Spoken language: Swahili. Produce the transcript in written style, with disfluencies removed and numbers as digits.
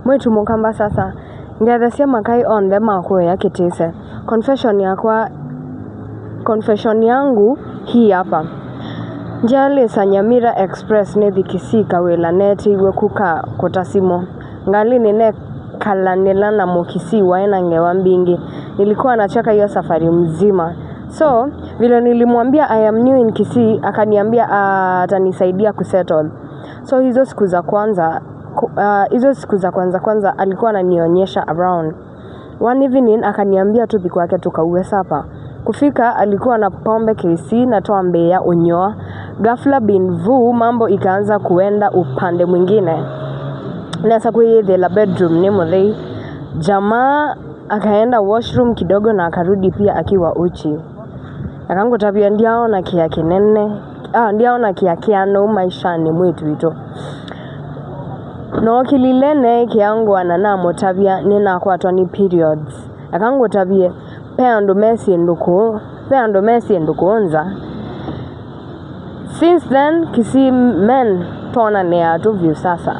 mwetu mukamba sasa ngathasia makai on the mako ya kitise confession yangu hii hapa. Njale Sanyamira Express ne thikisika wela neti iwe kuka kotasimo ngali nene kalanela na mokisi waena ngewa mbingi. Nilikuwa nachaka hiyo safari mzima. So vile nilimwambia I am new in Kisii akaniambia atanisaidia kusettle. So hizo siku za kwanza alikuwa ananionyesha around. One evening akaniambia tu biko yake tukauwe sapa. Kufika alikuwa na pombe Kisii na toa Mbeya Unyoa. Ghafla binvu mambo ikaanza kuenda upande mwingine. Nasa kuye la bedroom ni muthei. Jamaa akaenda washroom kidogo na akarudi pia akiwa uchi. Akangu tabia ndiaona kia kinene. Ndiaona kia kiano maishani mwetu ito. No kililene kiangu ananamo tabia nina kwa ni periods. Akangu tabia peando mesi ndukuonza. Since then Kisii men tona ne atu view sasa.